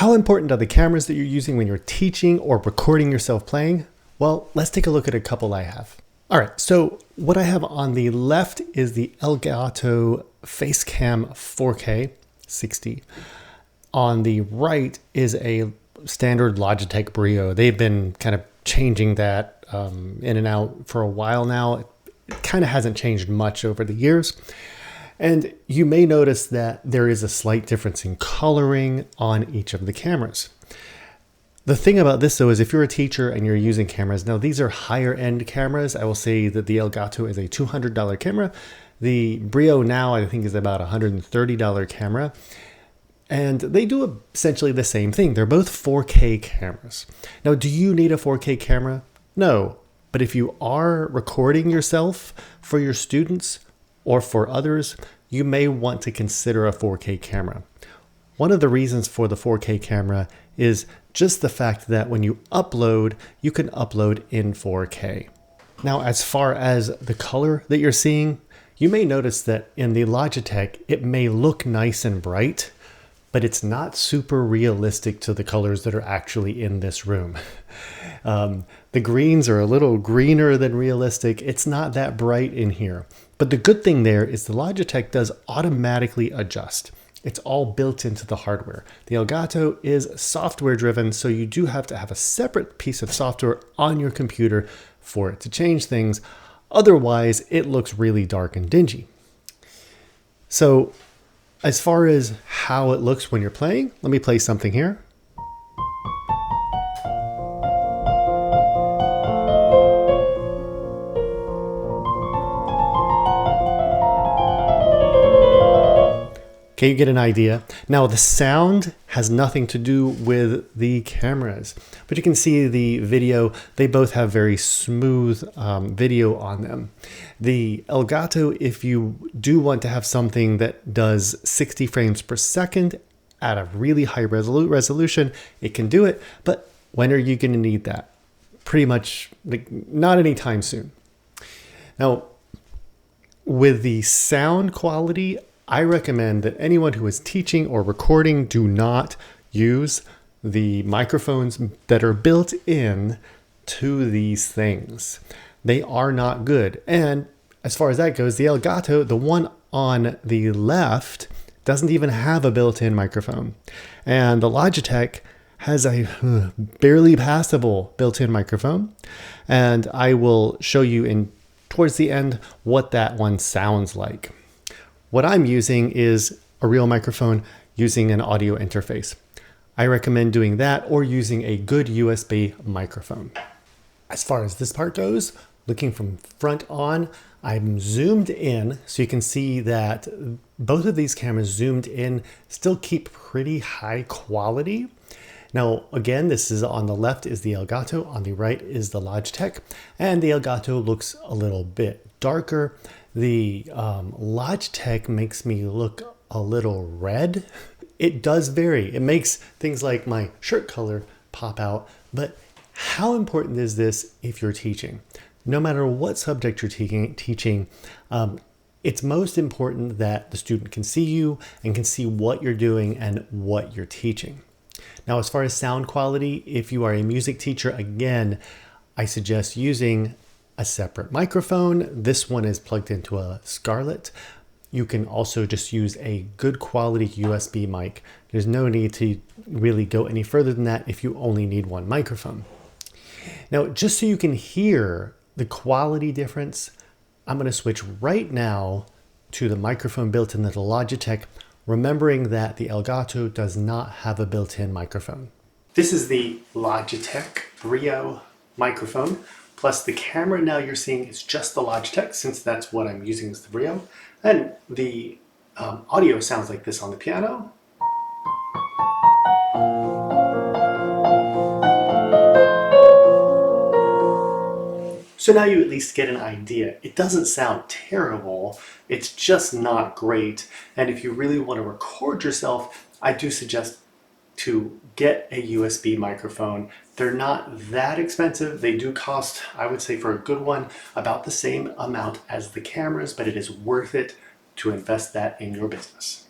How important are the cameras that you're using when you're teaching or recording yourself playing? Well, let's take a look at a couple I have. All right, so what I have on the left is the Elgato Facecam 4K 60. On the right is a standard Logitech Brio. They've been kind of changing that in and out for a while now. It kind of hasn't changed much over the years. And you may notice that there is a slight difference in coloring on each of the cameras. The thing about this though is if you're a teacher and you're using cameras, now these are higher end cameras. I will say that the Elgato is a $200 camera. The Brio now I think is about a $130 camera. And they do essentially the same thing. They're both 4K cameras. Now, do you need a 4K camera? No. But if you are recording yourself for your students or for others, you may want to consider a 4K camera. One of the reasons for the 4K camera is just the fact that when you upload, you can upload in 4K. Now, as far as the color that you're seeing, you may notice that in the Logitech, it may look nice and bright, but it's not super realistic to the colors that are actually in this room. The greens are a little greener than realistic. It's not that bright in here. But the good thing there is the Logitech does automatically adjust. It's all built into the hardware. The Elgato is software driven, so you do have to have a separate piece of software on your computer for it to change things. Otherwise, it looks really dark and dingy. So as far as how it looks when you're playing, let me play something here. Okay, you get an idea. Now the sound has nothing to do with the cameras, but you can see the video, they both have very smooth video on them. The Elgato, if you do want to have something that does 60 frames per second at a really high resolution, it can do it, but when are you going to need that? Pretty much not anytime soon. Now, with the sound quality, I recommend that anyone who is teaching or recording do not use the microphones that are built in to these things. They are not good. And as far as that goes, the Elgato, the one on the left, doesn't even have a built-in microphone. And the Logitech has a barely passable built-in microphone. And I will show you towards the end what that one sounds like. What I'm using is a real microphone using an audio interface. I recommend doing that or using a good USB microphone. As far as this part goes, looking from front on, I'm zoomed in so you can see that both of these cameras zoomed in still keep pretty high quality. Now, again, this is on the left is the Elgato, on the right is the Logitech, and the Elgato looks a little bit darker. The Logitech makes me look a little red. It does vary. It makes things like my shirt color pop out, but how important is this if you're teaching? No matter what subject you're teaching, it's most important that the student can see you and can see what you're doing and what you're teaching. Now, as far as sound quality, if you are a music teacher, again, I suggest using a separate microphone. This one is plugged into a Scarlett. You can also just use a good quality USB mic. There's no need to really go any further than that if you only need one microphone. Now, just so you can hear the quality difference, I'm going to switch right now to the microphone built into the Logitech, remembering that the Elgato does not have a built-in microphone. This is the Logitech Brio microphone, plus the camera now you're seeing is just the Logitech, since that's what I'm using as the Brio. And the audio sounds like this on the piano. So now you at least get an idea. It doesn't sound terrible, it's just not great. And if you really want to record yourself, I do suggest to get a USB microphone. They're not that expensive. They do cost, I would say for a good one, about the same amount as the cameras, but it is worth it to invest that in your business.